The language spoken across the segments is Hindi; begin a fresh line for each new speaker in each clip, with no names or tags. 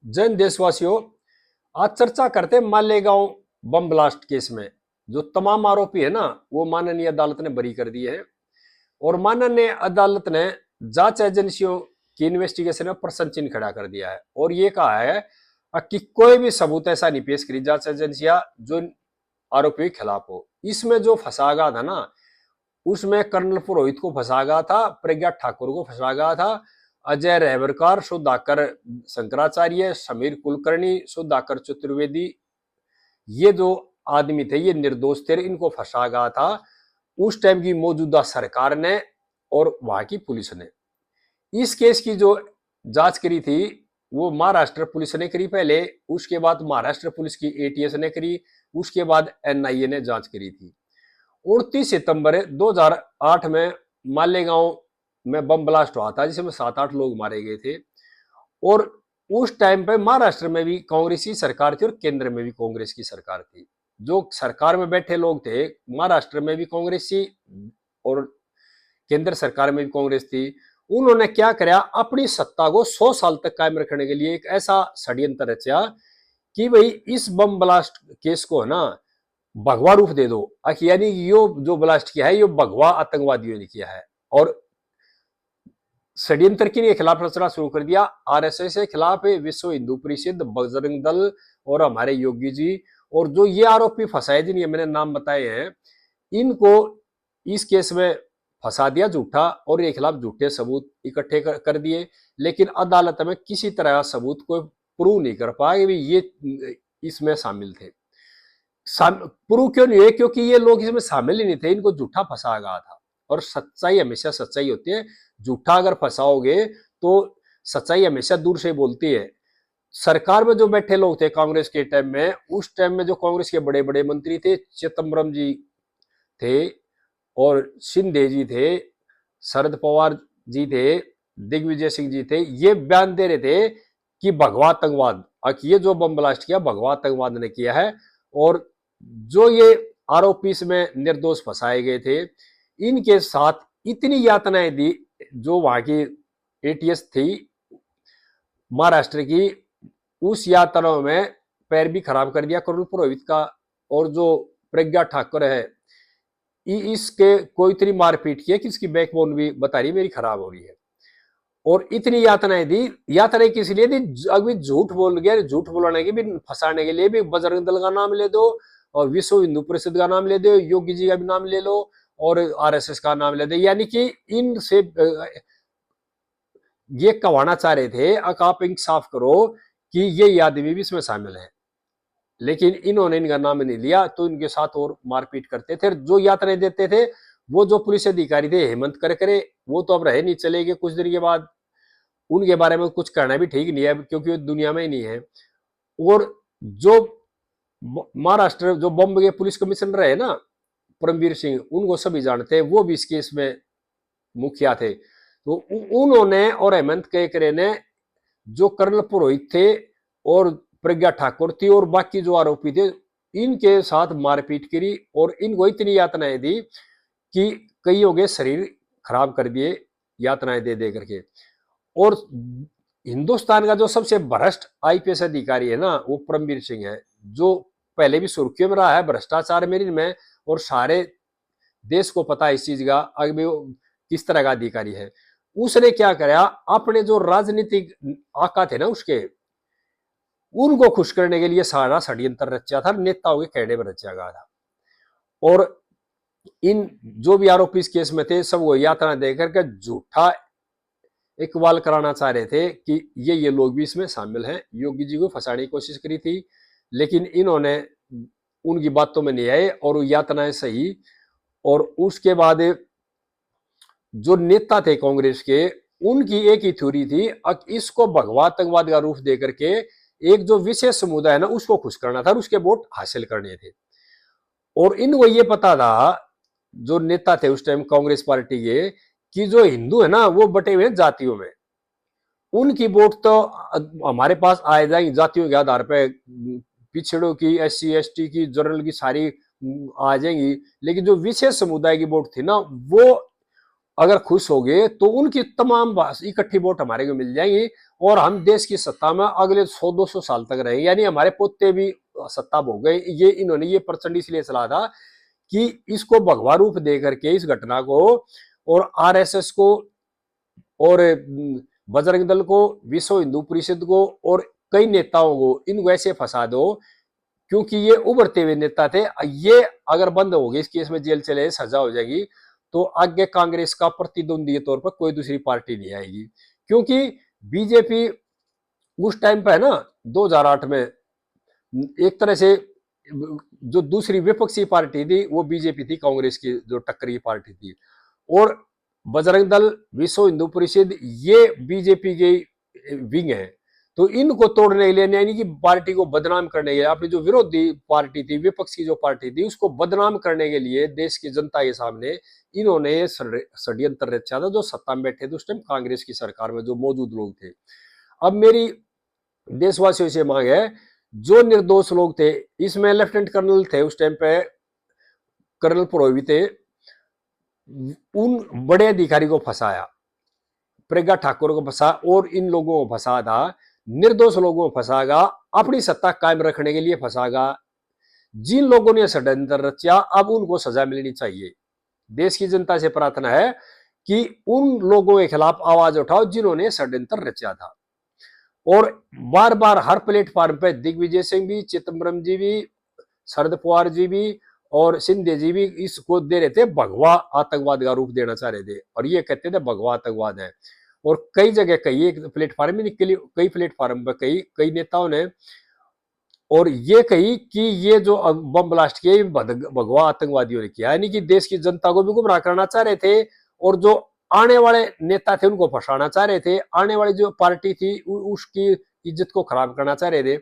जैन देशवासियों, आज चर्चा करते हैं मालेगांव बम ब्लास्ट केस में। जो तमाम आरोपी है ना, वो माननीय अदालत ने बरी कर दिए हैं। और माननीय अदालत ने जांच एजेंसियों की इन्वेस्टिगेशन में प्रश्न चिन्ह खड़ा कर दिया है और ये कहा है कि कोई भी सबूत ऐसा नहीं पेश करी जांच एजेंसियां जो आरोपियों के खिलाफ हो। इसमें जो फंसा गया था ना, उसमें कर्नल पुरोहित को फंसा गया था, प्रज्ञा ठाकुर को फंसा गया था, अजय रहबरकर, सुधाकर शंकराचार्य, समीर कुलकर्णी, सुधाकर चतुर्वेदी, ये जो आदमी थे ये निर्दोष थे, इनको फंसा गया था उस टाइम की मौजूदा सरकार ने और वहां की पुलिस ने। इस केस की जो जांच करी थी वो महाराष्ट्र पुलिस ने करी पहले, उसके बाद महाराष्ट्र पुलिस की एटीएस ने करी, उसके बाद एनआईए ने जांच करी थी। 29 सितंबर 2008 में मालेगांव में बम ब्लास्ट हुआ था जिसमें 7-8 लोग मारे गए थे। और उस टाइम पे महाराष्ट्र में भी कांग्रेस की सरकार थी और केंद्र में भी कांग्रेस की सरकार थी। जो सरकार में बैठे लोग थे, महाराष्ट्र में भी कांग्रेस थी और केंद्र सरकार में भी कांग्रेस थी। उन्होंने क्या किया, अपनी सत्ता को 100 साल तक कायम रखने के लिए एक ऐसा षड्यंत्र रचा कि भाई इस बम ब्लास्ट केस को है ना भगवा रूप दे दो, यानी यो जो ब्लास्ट किया है ये भगवा आतंकवादियों ने किया है। और षड्यंत्र के खिलाफ रचना शुरू कर दिया। आरएसएस के खिलाफ विश्व हिंदू परिषद, बजरंग दल और हमारे योगी जी, और जो ये आरोपी फंसाए जिन्हें मैंने नाम बताए हैं, इनको इस केस में फंसा दिया झूठा और ये खिलाफ झूठे सबूत इकट्ठे कर दिए। लेकिन अदालत में किसी तरह का सबूत को प्रूव नहीं कर पाए कि ये इसमें शामिल थे। प्रूव क्यों नहीं है? क्योंकि ये लोग इसमें शामिल ही नहीं थे, इनको झूठा फंसा गया था। और सच्चाई हमेशा सच्चाई होती है, झूठा अगर फंसाओगे तो सच्चाई हमेशा दूर से बोलती है। सरकार में जो बैठे लोग थे कांग्रेस के टाइम में, उस टाइम में जो कांग्रेस के बड़े बड़े मंत्री थे, चिदम्बरम जी थे और शिंदे जी थे, शरद पवार जी थे, दिग्विजय सिंह जी थे, ये बयान दे रहे थे कि भगवा आतंकवाद, ये जो बम ब्लास्ट किया भगवा आतंकवाद ने किया है। और जो ये आरोपी इसमें निर्दोष फंसाए गए थे, इनके साथ इतनी यातनाएं दी। जो वहां की एटीएस थी महाराष्ट्र की, उस यातनाओं में पैर भी खराब कर दिया कर्नल पुरोहित का। और जो प्रज्ञा ठाकुर है, इसके कोई इतनी मारपीट की है कि इसकी बैकबोन भी बता रही मेरी खराब हो रही है। और इतनी यातनाएं दी। यातनाएं किस लिए दी? अभी झूठ बोल गया, झूठ बोलने के भी, फंसाने के लिए भी बजरंग दल का नाम ले दो और विश्व हिंदू परिषद का नाम ले दो, योगी जी का भी नाम ले लो और आरएसएस का नाम ले दो। यानी कि इनसे ये कहवाना चाह रहे थे आप इंसाफ करो कि ये आदमी भी इसमें शामिल है, लेकिन इन्होंने इनका नाम नहीं लिया तो इनके साथ और मारपीट करते थे। जो यातनाएं देते थे वो जो पुलिस अधिकारी थे हेमंत करकरे, वो तो अब रहे नहीं, चले गए कुछ देर के बाद। उनके बारे में कुछ कहना भी ठीक नहीं है क्योंकि वो दुनिया में ही नहीं है। और जो महाराष्ट्र जो बॉम्बे के पुलिस कमिश्नर है ना परमवीर सिंह, उनको सभी जानते हैं, वो भी इस केस में मुखिया थे। तो उन्होंने और हेमंत करकरे ने जो कर्नल पुरोहित थे और प्रज्ञा ठाकुर थी और बाकी जो आरोपी थे, इनके साथ मारपीट करी और इनको इतनी यातनाएं दी कि कईयों के शरीर खराब कर दिए यातनाएं दे दे करके। और हिंदुस्तान का जो सबसे भ्रष्ट आईपीएस अधिकारी है ना, वो परमवीर सिंह है, जो पहले भी सुर्खियों में रहा है भ्रष्टाचार में, और सारे देश को पता है इस चीज का अभी वो किस तरह का अधिकारी है। उसने क्या किया, अपने जो राजनीतिक आका थे ना उसके, उनको खुश करने के लिए सारा षड्यंत्र रचा था, नेताओं के कहने में रचा गया था। और इन जो भी आरोपी इस केस में थे सब वो यातना देकर के झूठा इकबाल कराना चाह रहे थे कि ये लोग भी इसमें शामिल हैं। योगी जी को फंसाने की कोशिश करी थी, लेकिन इन्होंने उनकी बातों में नहीं आए और यातनाएं सही। और उसके बाद जो नेता थे कांग्रेस के, उनकी एक ही थ्योरी थी, इसको भगवा आतंकवाद का रूप देकर के एक जो विशेष समुदाय है ना उसको खुश करना था और उसके वोट हासिल करने थे। और इनको ये पता था, जो नेता थे उस टाइम कांग्रेस पार्टी के, कि जो हिंदू है ना वो बटे हुए जातियों में, उनकी वोट तो हमारे पास आ जाएगी जातियों के आधार पर, पिछड़ों की, एससी एसटी की, जनरल की, सारी आ जाएंगी। लेकिन जो विशेष समुदाय की वोट थी ना, वो अगर खुश हो गए तो उनकी तमाम इकट्ठी वोट हमारे को मिल जाएंगी और हम देश की सत्ता में अगले 100-200 साल तक रहे, यानी हमारे पोते भी सत्ता भोग गए। ये इन्होंने ये प्रचंड इसलिए चला था कि इसको भगवा रूप दे करके इस घटना को, और आरएसएस को, और बजरंग दल को, विश्व हिंदू परिषद को, और कई नेताओं को इन वैसे फंसा दो, क्योंकि ये उभरते हुए नेता थे। ये अगर बंद हो गए, इस केस में जेल चले, सजा हो जाएगी, तो आगे कांग्रेस का प्रतिद्वंदी के तौर पर कोई दूसरी पार्टी नहीं आएगी। क्योंकि बीजेपी उस टाइम पे है ना 2008 में एक तरह से जो दूसरी विपक्षी पार्टी थी वो बीजेपी थी, कांग्रेस की जो टक्कर की पार्टी थी। और बजरंग दल, विश्व हिंदू परिषद, ये बीजेपी के विंग है। तो इनको तोड़ने के लिए, यानी कि पार्टी को बदनाम करने के लिए, अपनी जो विरोधी पार्टी थी, विपक्ष की जो पार्टी थी, उसको बदनाम करने के लिए देश की जनता के सामने इन्होंने षड्यंत्र रचा था। जो सत्ता में बैठे थे उस टाइम कांग्रेस की सरकार में जो मौजूद लोग थे। अब मेरी देशवासियों से मांग है, जो निर्दोष लोग थे, इसमें लेफ्टिनेंट कर्नल थे उस टाइम पे, कर्नल पुरोहित थे, उन बड़े अधिकारी को फंसाया, प्रज्ञा ठाकुर को फंसा और इन लोगों को फंसा था, निर्दोष लोगों को फंसागा, अपनी सत्ता कायम रखने के लिए फंसागा। जिन लोगों ने षड्यंत्र रचा, अब उनको सजा मिलनी चाहिए। देश की जनता से प्रार्थना है कि उन लोगों के खिलाफ आवाज उठाओ जिन्होंने षड्यंत्र रचा था। और बार बार हर प्लेटफॉर्म पे दिग्विजय सिंह भी, चिदम्बरम जी भी, शरद पवार जी भी और सिंधे जी भी इसको दे रहे थे, भगवा आतंकवाद का रूप देना चाह रहे थे, और ये कहते थे भगवा आतंकवाद है। और कई जगह, कई एक प्लेटफॉर्म में निकली, कई प्लेटफॉर्म पर कई नेताओं ने और ये कही कि ये जो बम ब्लास्ट किया भगवा आतंकवादियों ने किया, यानी कि देश की जनता को भी गुमराह करना चाह रहे थे, और जो आने वाले नेता थे उनको फंसाना चाह रहे थे, आने वाली जो पार्टी थी उसकी इज्जत को खराब करना चाह रहे थे,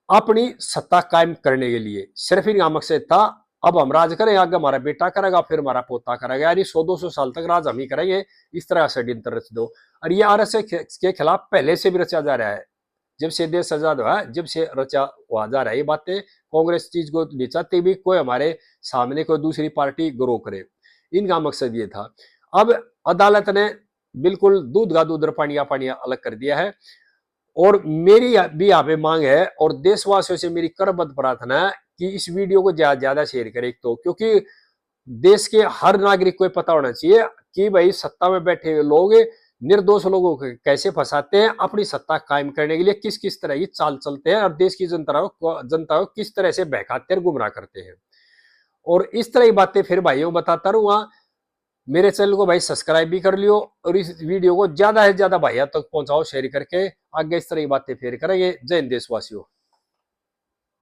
अपनी सत्ता कायम करने के लिए। सिर्फ इनका मकसद था, अब हम राज करें, आगे हमारा बेटा करेगा, फिर हमारा पोता करेगा, यानी 100-200 साल तक राज हम ही करेंगे, इस तरह षड्यंत्र रच दो। और ये आरएसएस के खिलाफ पहले से भी रचा जा रहा है, जब से देश आजाद हुआ, जब से रचा हुआ जा रहा है ये बातें। कांग्रेस चीज को नहीं चाहती भी कोई हमारे सामने कोई दूसरी पार्टी ग्रो करे, इनका मकसद ये था। अब अदालत ने बिल्कुल दूध का दूध और पानी का पानी अलग कर दिया है, और मेरी भी यहाँ पे मांग है, और देशवासियों से मेरी करबद्ध प्रार्थना है कि इस वीडियो को ज्यादा ज्यादा शेयर करें। तो क्योंकि देश के हर नागरिक को पता होना चाहिए कि भाई सत्ता में बैठे हुए लोग निर्दोष लोगों को कैसे फंसाते हैं, अपनी सत्ता कायम करने के लिए किस किस तरह की चाल चलते हैं, और देश की जनता को किस तरह से बहकाते और गुमराह करते हैं। और इस तरह की बातें फिर भाइयों बताता रहूंगा। मेरे चैनल को भाई सब्सक्राइब भी कर लियो, और इस वीडियो को ज्यादा से ज्यादा भाइयों तक पहुंचाओ शेयर करके। आगे इस तरह की बातें फिर करेंगे। जय हिंद देशवासियों।